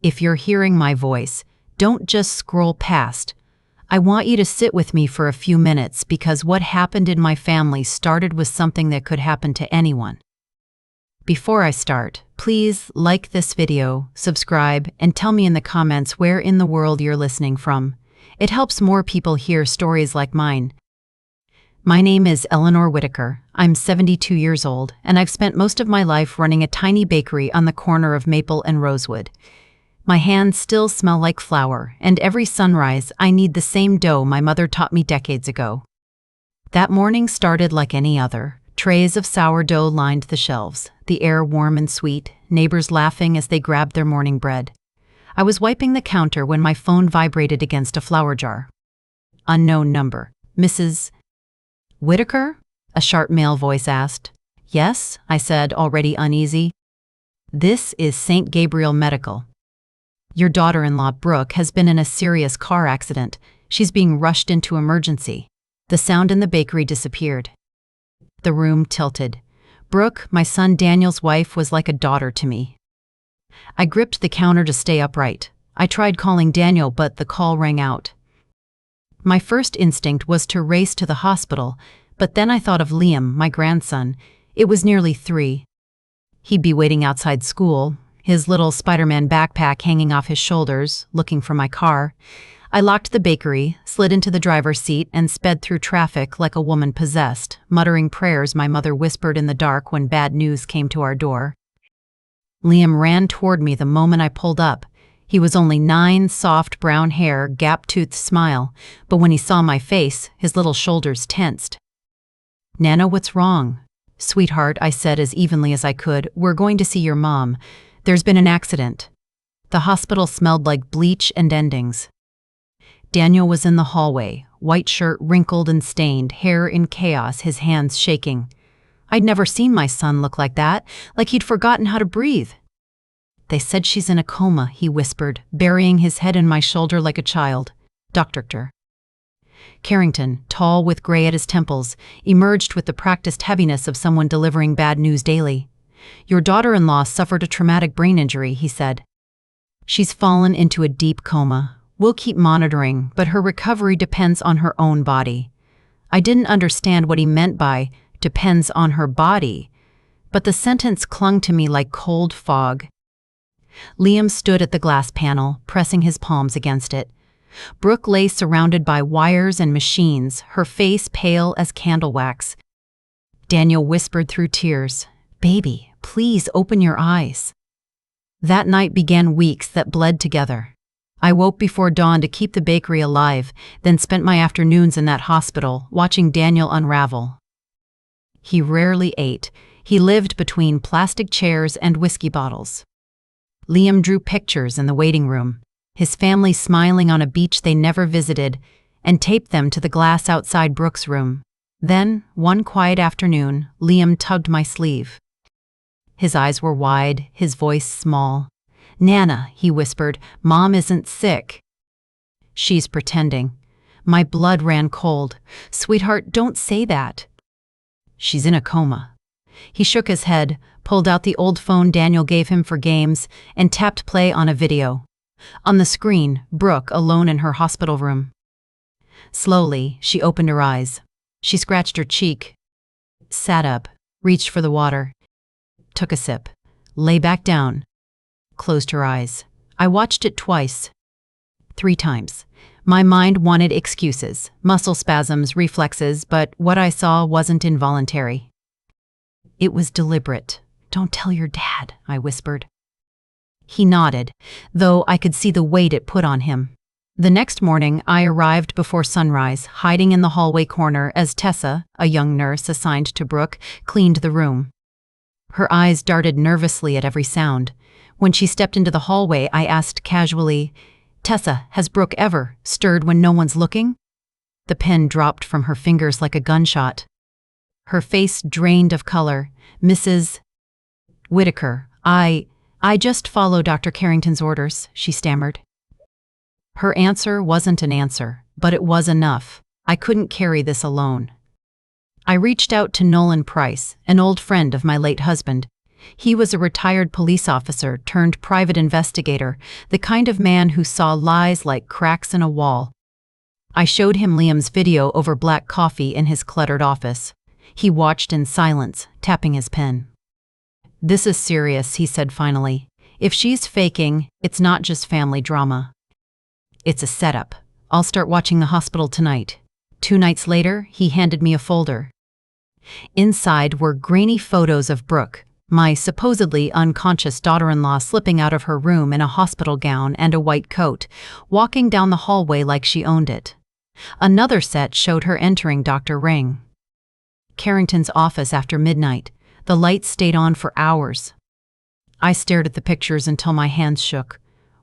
if you're hearing my voice, don't just scroll past. I want you to sit with me for a few minutes because what happened in my family started with something that could happen to anyone. Before I start, please like this video, subscribe, and tell me in the comments where in the world you're listening from. It helps more people hear stories like mine. My name is Eleanor Whitaker. I'm 72 years old, and I've spent most of my life running a tiny bakery on the corner of Maple and Rosewood. My hands still smell like flour, and every sunrise I knead the same dough my mother taught me decades ago. That morning started like any other. Trays of sourdough lined the shelves, the air warm and sweet, neighbors laughing as they grabbed their morning bread. I was wiping the counter when my phone vibrated against a flour jar. Unknown number. Mrs. Whitaker? A sharp male voice asked. Yes, I said, already uneasy. This is St. Gabriel Medical. Your daughter-in-law, Brooke, has been in a serious car accident. She's being rushed into emergency. The sound in the bakery disappeared. The room tilted. Brooke, my son Daniel's wife, was like a daughter to me. I gripped the counter to stay upright. I tried calling Daniel, but the call rang out. My first instinct was to race to the hospital, but then I thought of Liam, my grandson. It was nearly 3. He'd be waiting outside school, his little Spider-Man backpack hanging off his shoulders, looking for my car. I locked the bakery, slid into the driver's seat, and sped through traffic like a woman possessed, muttering prayers my mother whispered in the dark when bad news came to our door. Liam ran toward me the moment I pulled up. He was only 9, soft brown hair, gap-toothed smile, but when he saw my face, his little shoulders tensed. Nana, what's wrong? Sweetheart, I said as evenly as I could, we're going to see your mom. There's been an accident. The hospital smelled like bleach and endings. Daniel was in the hallway, white shirt wrinkled and stained, hair in chaos, his hands shaking. I'd never seen my son look like that, like he'd forgotten how to breathe. They said she's in a coma, he whispered, burying his head in my shoulder like a child. Dr. Carrington, tall with gray at his temples, emerged with the practiced heaviness of someone delivering bad news daily. Your daughter-in-law suffered a traumatic brain injury, he said. She's fallen into a deep coma. We'll keep monitoring, but her recovery depends on her own body. I didn't understand what he meant by depends on her body, but the sentence clung to me like cold fog. Liam stood at the glass panel, pressing his palms against it. Brooke lay surrounded by wires and machines, her face pale as candle wax. Daniel whispered through tears, "Baby, please open your eyes." That night began weeks that bled together. I woke before dawn to keep the bakery alive, then spent my afternoons in that hospital, watching Daniel unravel. He rarely ate. He lived between plastic chairs and whiskey bottles. Liam drew pictures in the waiting room, his family smiling on a beach they never visited, and taped them to the glass outside Brooke's room. Then, one quiet afternoon, Liam tugged my sleeve. His eyes were wide, his voice small. "Nana," he whispered, "Mom isn't sick." "She's pretending." My blood ran cold. "Sweetheart, don't say that." "She's in a coma." He shook his head, pulled out the old phone Daniel gave him for games, and tapped play on a video. On the screen, Brooke alone in her hospital room. Slowly, she opened her eyes. She scratched her cheek, sat up, reached for the water, took a sip, lay back down, closed her eyes. I watched it twice. 3 times. My mind wanted excuses, muscle spasms, reflexes, but what I saw wasn't involuntary. It was deliberate. "Don't tell your dad," I whispered. He nodded, though I could see the weight it put on him. The next morning, I arrived before sunrise, hiding in the hallway corner as Tessa, a young nurse assigned to Brooke, cleaned the room. Her eyes darted nervously at every sound. When she stepped into the hallway, I asked casually, "Tessa, has Brooke ever stirred when no one's looking?" The pen dropped from her fingers like a gunshot. Her face drained of color. "Mrs. Whitaker, I just follow Dr. Carrington's orders," she stammered. Her answer wasn't an answer, but it was enough. I couldn't carry this alone. I reached out to Nolan Price, an old friend of my late husband. He was a retired police officer turned private investigator, the kind of man who saw lies like cracks in a wall. I showed him Liam's video over black coffee in his cluttered office. He watched in silence, tapping his pen. "This is serious," he said finally. "If she's faking, it's not just family drama. It's a setup. I'll start watching The Hospital tonight." 2 nights later, he handed me a folder. Inside were grainy photos of Brooke, my supposedly unconscious daughter-in-law, slipping out of her room in a hospital gown and a white coat, walking down the hallway like she owned it. Another set showed her entering Dr. Ring Carrington's office after midnight. The lights stayed on for hours. I stared at the pictures until my hands shook.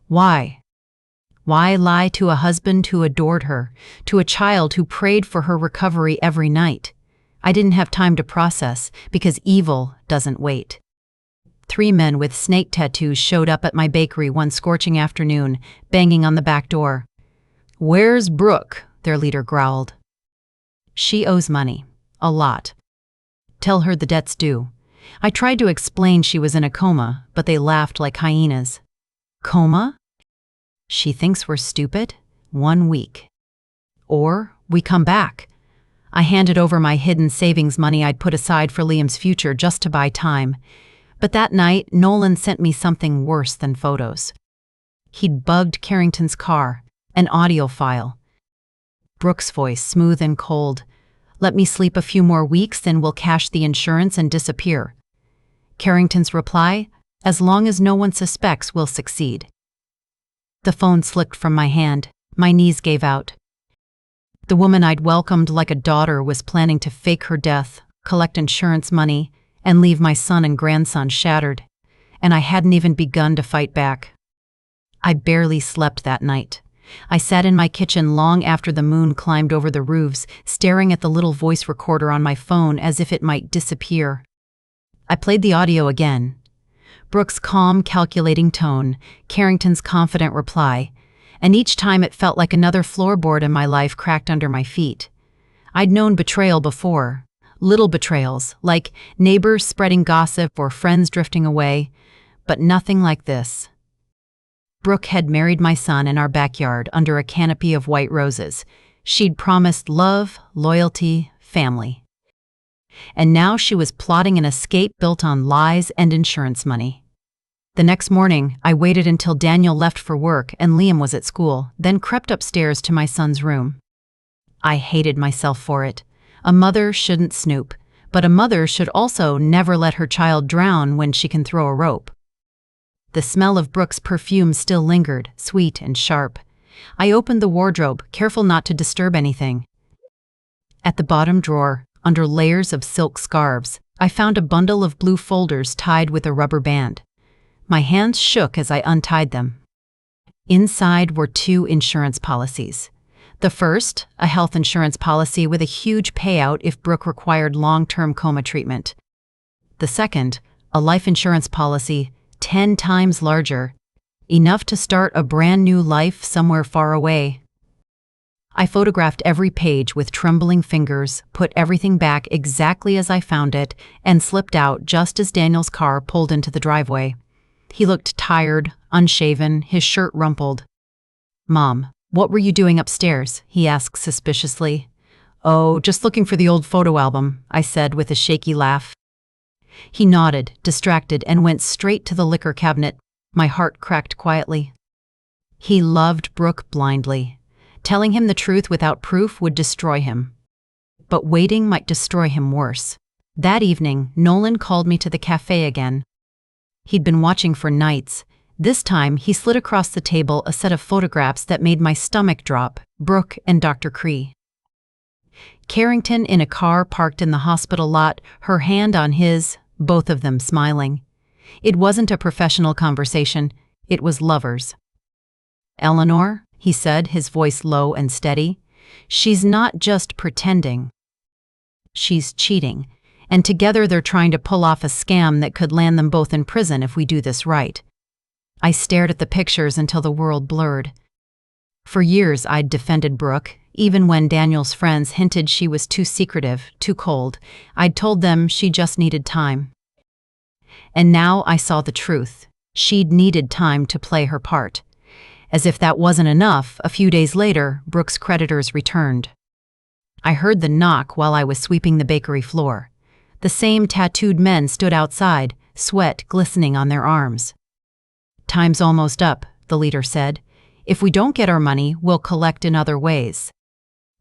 Why? Why lie to a husband who adored her, to a child who prayed for her recovery every night? I didn't have time to process, because evil doesn't wait. 3 men with snake tattoos showed up at my bakery one scorching afternoon, banging on the back door. "Where's Brooke?" their leader growled. "She owes money. A lot. Tell her the debt's due." I tried to explain she was in a coma, but they laughed like hyenas. "Coma? She thinks we're stupid? 1 week. Or we come back." I handed over my hidden savings money I'd put aside for Liam's future just to buy time. But that night, Nolan sent me something worse than photos. He'd bugged Carrington's car, an audio file. Brooke's voice, smooth and cold. "Let me sleep a few more weeks, then we'll cash the insurance and disappear." Carrington's reply, "As long as no one suspects, we'll succeed." The phone slipped from my hand. My knees gave out. The woman I'd welcomed like a daughter was planning to fake her death, collect insurance money, and leave my son and grandson shattered. And I hadn't even begun to fight back. I barely slept that night. I sat in my kitchen long after the moon climbed over the roofs, staring at the little voice recorder on my phone as if it might disappear. I played the audio again. Brooke's calm, calculating tone, Carrington's confident reply, and each time it felt like another floorboard in my life cracked under my feet. I'd known betrayal before, little betrayals, like neighbors spreading gossip or friends drifting away, but nothing like this. Brooke had married my son in our backyard under a canopy of white roses. She'd promised love, loyalty, family. And now she was plotting an escape built on lies and insurance money. The next morning, I waited until Daniel left for work and Liam was at school, then crept upstairs to my son's room. I hated myself for it. A mother shouldn't snoop, but a mother should also never let her child drown when she can throw a rope. The smell of Brooke's perfume still lingered, sweet and sharp. I opened the wardrobe, careful not to disturb anything. At the bottom drawer, under layers of silk scarves, I found a bundle of blue folders tied with a rubber band. My hands shook as I untied them. Inside were 2 insurance policies. The first, a health insurance policy with a huge payout if Brooke required long-term coma treatment. The second, a life insurance policy 10 times larger, enough to start a brand new life somewhere far away. I photographed every page with trembling fingers, put everything back exactly as I found it, and slipped out just as Daniel's car pulled into the driveway. He looked tired, unshaven, his shirt rumpled. "Mom, what were you doing upstairs?" he asked suspiciously. "Oh, just looking for the old photo album," I said with a shaky laugh. He nodded, distracted, and went straight to the liquor cabinet. My heart cracked quietly. He loved Brooke blindly. Telling him the truth without proof would destroy him. But waiting might destroy him worse. That evening, Nolan called me to the cafe again. He'd been watching for nights. This time, he slid across the table a set of photographs that made my stomach drop, Brooke and Dr. Cree. Carrington in a car parked in the hospital lot, her hand on his, both of them smiling. It wasn't a professional conversation, it was lovers. "Eleanor," he said, his voice low and steady, "she's not just pretending. She's cheating, and together they're trying to pull off a scam that could land them both in prison if we do this right." I stared at the pictures until the world blurred. For years I'd defended Brooke, even when Daniel's friends hinted she was too secretive, too cold. I'd told them she just needed time. And now I saw the truth. She'd needed time to play her part. As if that wasn't enough, a few days later, Brooke's creditors returned. I heard the knock while I was sweeping the bakery floor. The same tattooed men stood outside, sweat glistening on their arms. "Time's almost up," the leader said. "If we don't get our money, we'll collect in other ways.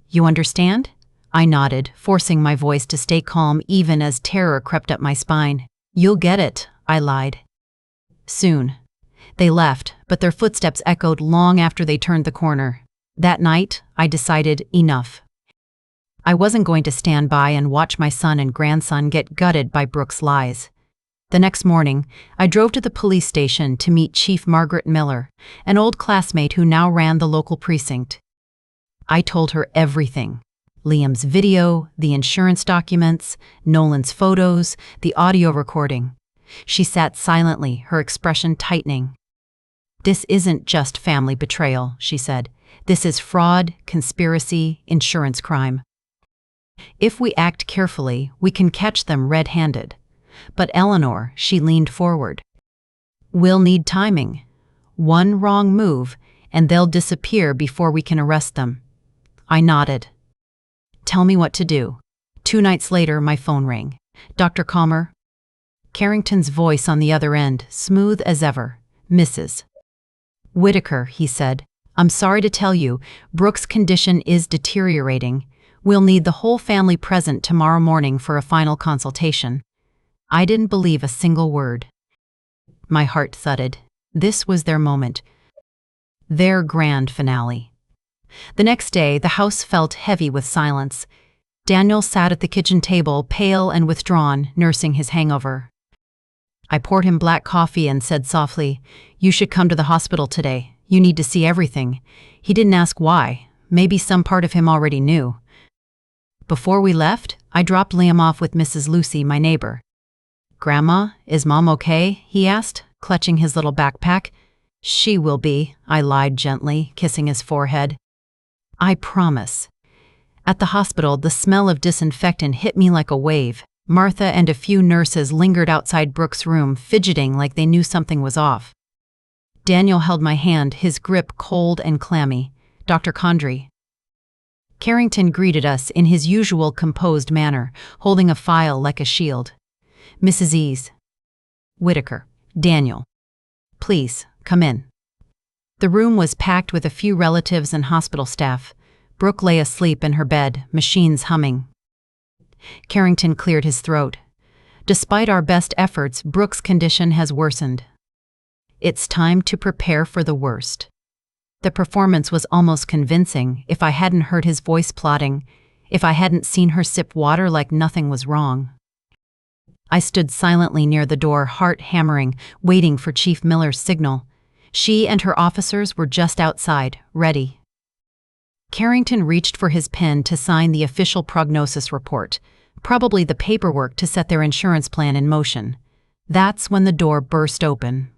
You understand?" I nodded, forcing my voice to stay calm even as terror crept up my spine. "You'll get it," I lied. Soon. They left, but their footsteps echoed long after they turned the corner. That night, I decided enough. I wasn't going to stand by and watch my son and grandson get gutted by Brooke's lies. The next morning, I drove to the police station to meet Chief Margaret Miller, an old classmate who now ran the local precinct. I told her everything. Liam's video, the insurance documents, Nolan's photos, the audio recording. She sat silently, her expression tightening. "This isn't just family betrayal," she said. "This is fraud, conspiracy, insurance crime. If we act carefully, we can catch them red-handed. But Eleanor," she leaned forward, "we'll need timing. One wrong move, and they'll disappear before we can arrest them." I nodded. "Tell me what to do." 2 nights later, my phone rang. "Dr. Calmer?" Carrington's voice on the other end, smooth as ever. "Mrs. Whitaker," he said. "I'm sorry to tell you, Brooke's condition is deteriorating. We'll need the whole family present tomorrow morning for a final consultation." I didn't believe a single word. My heart thudded. This was their moment. Their grand finale. The next day, the house felt heavy with silence. Daniel sat at the kitchen table, pale and withdrawn, nursing his hangover. I poured him black coffee and said softly, "You should come to the hospital today. You need to see everything." He didn't ask why. Maybe some part of him already knew. Before we left, I dropped Liam off with Mrs. Lucy, my neighbor. "Grandma, is Mom okay?" he asked, clutching his little backpack. "She will be," I lied gently, kissing his forehead. "I promise." At the hospital, the smell of disinfectant hit me like a wave. Martha and a few nurses lingered outside Brooke's room, fidgeting like they knew something was off. Daniel held my hand, his grip cold and clammy. "Dr. Condrey." Carrington greeted us in his usual composed manner, holding a file like a shield. "Mrs. E's. Whitaker. Daniel. Please, come in." The room was packed with a few relatives and hospital staff. Brooke lay asleep in her bed, machines humming. Carrington cleared his throat. "Despite our best efforts, Brooke's condition has worsened. It's time to prepare for the worst." The performance was almost convincing if I hadn't heard his voice plotting, if I hadn't seen her sip water like nothing was wrong. I stood silently near the door, heart hammering, waiting for Chief Miller's signal. She and her officers were just outside, ready. Carrington reached for his pen to sign the official prognosis report, probably the paperwork to set their insurance plan in motion. That's when the door burst open.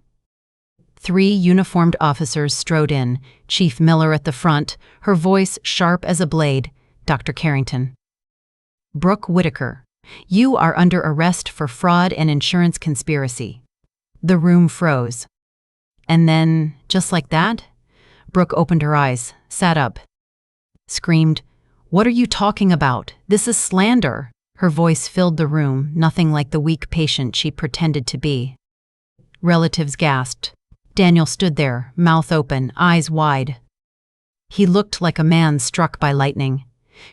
3 uniformed officers strode in, Chief Miller at the front, her voice sharp as a blade. "Dr. Carrington. Brooke Whitaker, you are under arrest for fraud and insurance conspiracy." The room froze. And then, just like that, Brooke opened her eyes, sat up, screamed, "What are you talking about? This is slander." Her voice filled the room, nothing like the weak patient she pretended to be. Relatives gasped. Daniel stood there, mouth open, eyes wide. He looked like a man struck by lightning.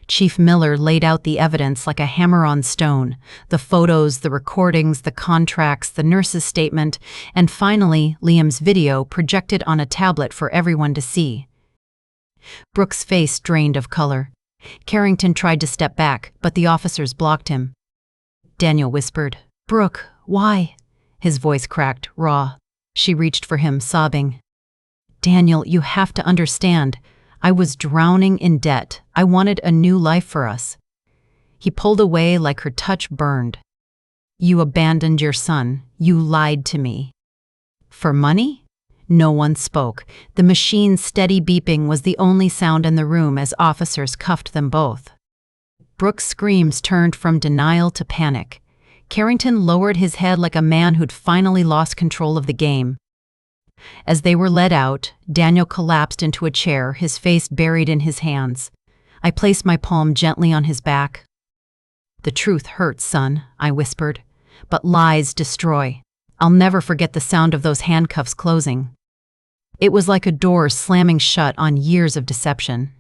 Chief Miller laid out the evidence like a hammer on stone, the photos, the recordings, the contracts, the nurse's statement, and finally Liam's video projected on a tablet for everyone to see. Brooke's face drained of color. Carrington tried to step back, but the officers blocked him. Daniel whispered, "Brooke, why?" His voice cracked, raw. She reached for him, sobbing. "Daniel, you have to understand. I was drowning in debt. I wanted a new life for us." He pulled away like her touch burned. "You abandoned your son. You lied to me." "For money?" No one spoke. The machine's steady beeping was the only sound in the room as officers cuffed them both. Brooke's screams turned from denial to panic. Carrington lowered his head like a man who'd finally lost control of the game. As they were led out, Daniel collapsed into a chair, his face buried in his hands. I placed my palm gently on his back. "The truth hurts, son," I whispered, "but lies destroy. I'll never forget the sound of those handcuffs closing. It was like a door slamming shut on years of deception."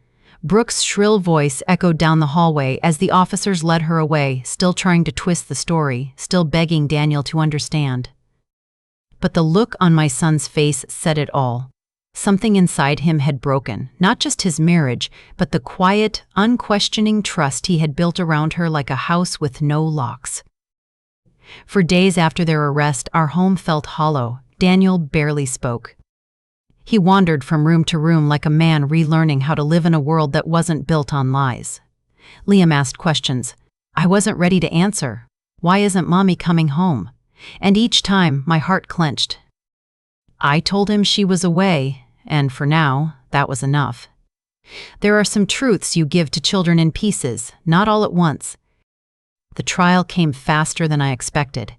Brooke's shrill voice echoed down the hallway as the officers led her away, still trying to twist the story, still begging Daniel to understand. But the look on my son's face said it all. Something inside him had broken, not just his marriage, but the quiet, unquestioning trust he had built around her like a house with no locks. For days after their arrest, our home felt hollow. Daniel barely spoke. He wandered from room to room like a man relearning how to live in a world that wasn't built on lies. Liam asked questions. I wasn't ready to answer. Why isn't Mommy coming home? And each time, my heart clenched. I told him she was away, and for now, that was enough. There are some truths you give to children in pieces, not all at once. The trial came faster than I expected.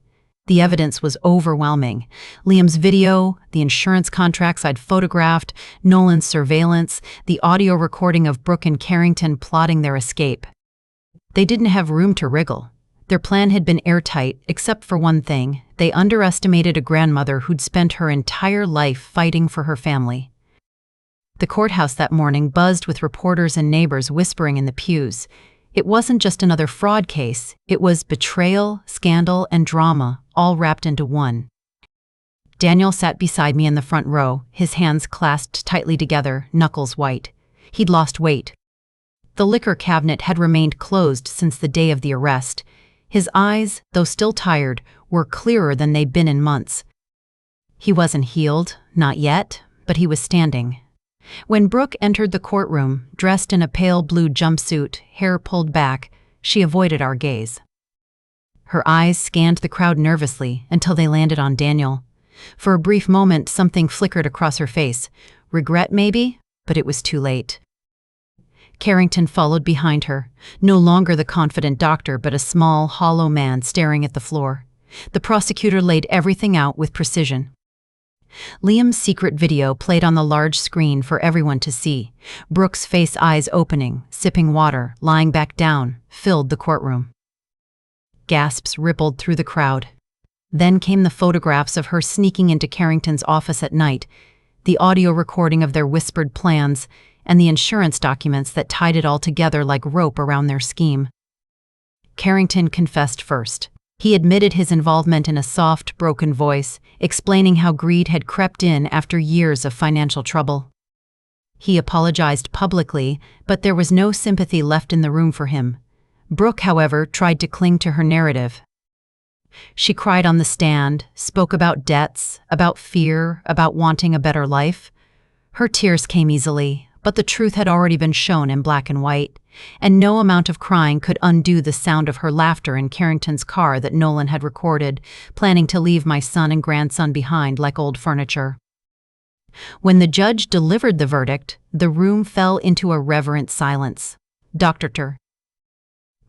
The evidence was overwhelming. Liam's video, the insurance contracts I'd photographed, Nolan's surveillance, the audio recording of Brooke and Carrington plotting their escape. They didn't have room to wriggle. Their plan had been airtight, except for one thing. They underestimated a grandmother who'd spent her entire life fighting for her family. The courthouse that morning buzzed with reporters and neighbors whispering in the pews. It wasn't just another fraud case, it was betrayal, scandal, and drama, all wrapped into one. Daniel sat beside me in the front row, his hands clasped tightly together, knuckles white. He'd lost weight. The liquor cabinet had remained closed since the day of the arrest. His eyes, though still tired, were clearer than they'd been in months. He wasn't healed, not yet, but he was standing. When Brooke entered the courtroom, dressed in a pale blue jumpsuit, hair pulled back, she avoided our gaze. Her eyes scanned the crowd nervously until they landed on Daniel. For a brief moment, something flickered across her face. Regret, maybe? But it was too late. Carrington followed behind her, no longer the confident doctor but a small, hollow man staring at the floor. The prosecutor laid everything out with precision. Liam's secret video played on the large screen for everyone to see. Brooke's face, eyes opening, sipping water, lying back down, filled the courtroom. Gasps rippled through the crowd. Then came the photographs of her sneaking into Carrington's office at night, the audio recording of their whispered plans, and the insurance documents that tied it all together like rope around their scheme. Carrington confessed first. He admitted his involvement in a soft, broken voice, explaining how greed had crept in after years of financial trouble. He apologized publicly, but there was no sympathy left in the room for him. Brooke, however, tried to cling to her narrative. She cried on the stand, spoke about debts, about fear, about wanting a better life. Her tears came easily, but the truth had already been shown in black and white, and no amount of crying could undo the sound of her laughter in Carrington's car that Nolan had recorded, planning to leave my son and grandson behind like old furniture. When the judge delivered the verdict, the room fell into a reverent silence. Dr.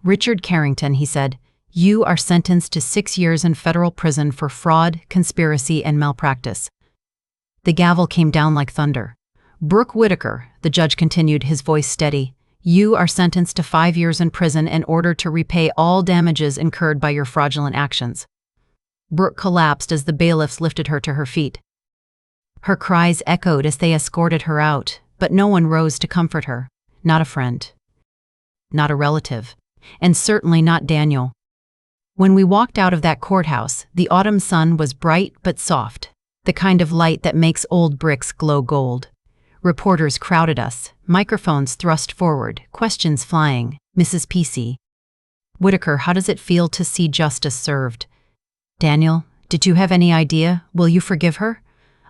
Richard Carrington, he said, you are sentenced to 6 years in federal prison for fraud, conspiracy, and malpractice. The gavel came down like thunder. Brooke Whitaker, the judge continued, his voice steady, you are sentenced to 5 years in prison in order to repay all damages incurred by your fraudulent actions. Brooke collapsed as the bailiffs lifted her to her feet. Her cries echoed as they escorted her out, but no one rose to comfort her. Not a friend. Not a relative. And certainly not Daniel. When we walked out of that courthouse, the autumn sun was bright but soft, the kind of light that makes old bricks glow gold. Reporters crowded us, microphones thrust forward, questions flying. Mrs. P.C. Whitaker, how does it feel to see justice served? Daniel, did you have any idea? Will you forgive her?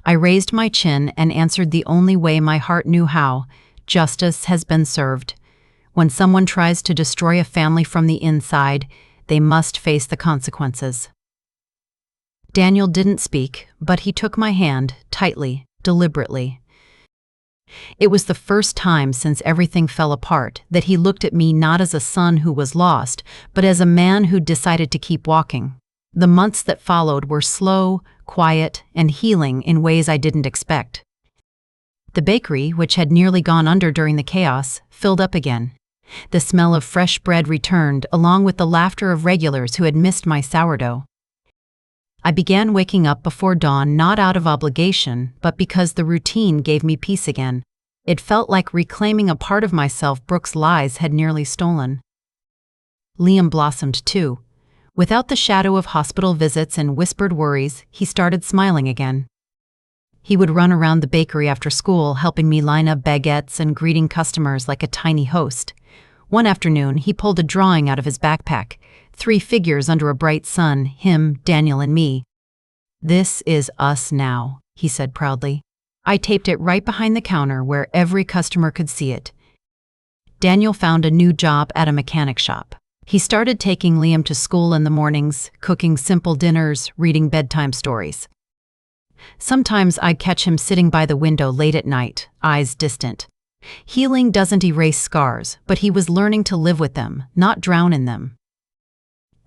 I raised my chin and answered the only way my heart knew how. Justice has been served. When someone tries to destroy a family from the inside, they must face the consequences. Daniel didn't speak, but he took my hand, tightly, deliberately. It was the first time since everything fell apart that he looked at me not as a son who was lost, but as a man who decided to keep walking. The months that followed were slow, quiet, and healing in ways I didn't expect. The bakery, which had nearly gone under during the chaos, filled up again. The smell of fresh bread returned, along with the laughter of regulars who had missed my sourdough. I began waking up before dawn not out of obligation, but because the routine gave me peace again. It felt like reclaiming a part of myself Brooke's lies had nearly stolen. Liam blossomed too. Without the shadow of hospital visits and whispered worries, he started smiling again. He would run around the bakery after school, helping me line up baguettes and greeting customers like a tiny host. One afternoon, he pulled a drawing out of his backpack, 3 figures under a bright sun, him, Daniel, and me. "This is us now," he said proudly. I taped it right behind the counter where every customer could see it. Daniel found a new job at a mechanic shop. He started taking Liam to school in the mornings, cooking simple dinners, reading bedtime stories. Sometimes I'd catch him sitting by the window late at night, eyes distant. Healing doesn't erase scars, but he was learning to live with them, not drown in them.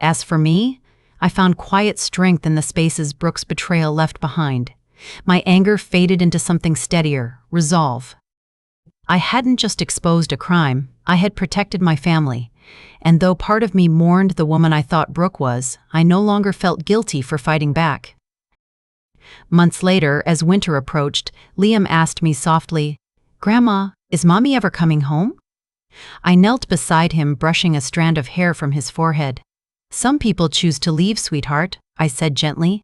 As for me, I found quiet strength in the spaces Brooke's betrayal left behind. My anger faded into something steadier, resolve. I hadn't just exposed a crime, I had protected my family. And though part of me mourned the woman I thought Brooke was, I no longer felt guilty for fighting back. Months later, as winter approached, Liam asked me softly, "Grandma, is Mommy ever coming home?" I knelt beside him, brushing a strand of hair from his forehead. "Some people choose to leave, sweetheart," I said gently.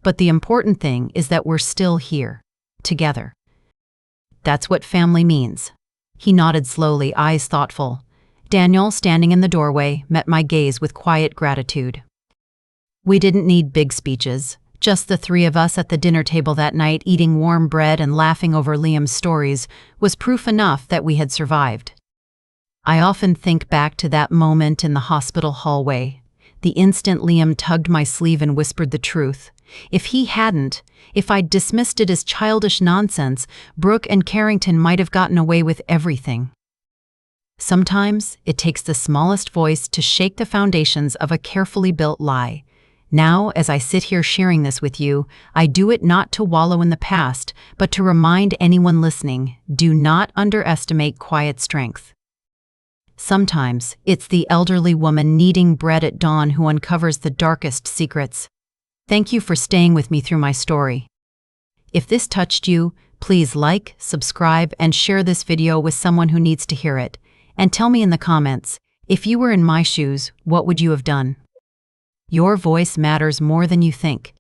"But the important thing is that we're still here, together. That's what family means." He nodded slowly, eyes thoughtful. Daniel, standing in the doorway, met my gaze with quiet gratitude. We didn't need big speeches. Just the 3 of us at the dinner table that night, eating warm bread and laughing over Liam's stories, was proof enough that we had survived. I often think back to that moment in the hospital hallway, the instant Liam tugged my sleeve and whispered the truth. If he hadn't, if I'd dismissed it as childish nonsense, Brooke and Carrington might have gotten away with everything. Sometimes it takes the smallest voice to shake the foundations of a carefully built lie. Now, as I sit here sharing this with you, I do it not to wallow in the past, but to remind anyone listening, do not underestimate quiet strength. Sometimes it's the elderly woman kneading bread at dawn who uncovers the darkest secrets. Thank you for staying with me through my story. If this touched you, please like, subscribe, and share this video with someone who needs to hear it. And tell me in the comments, if you were in my shoes, what would you have done? Your voice matters more than you think.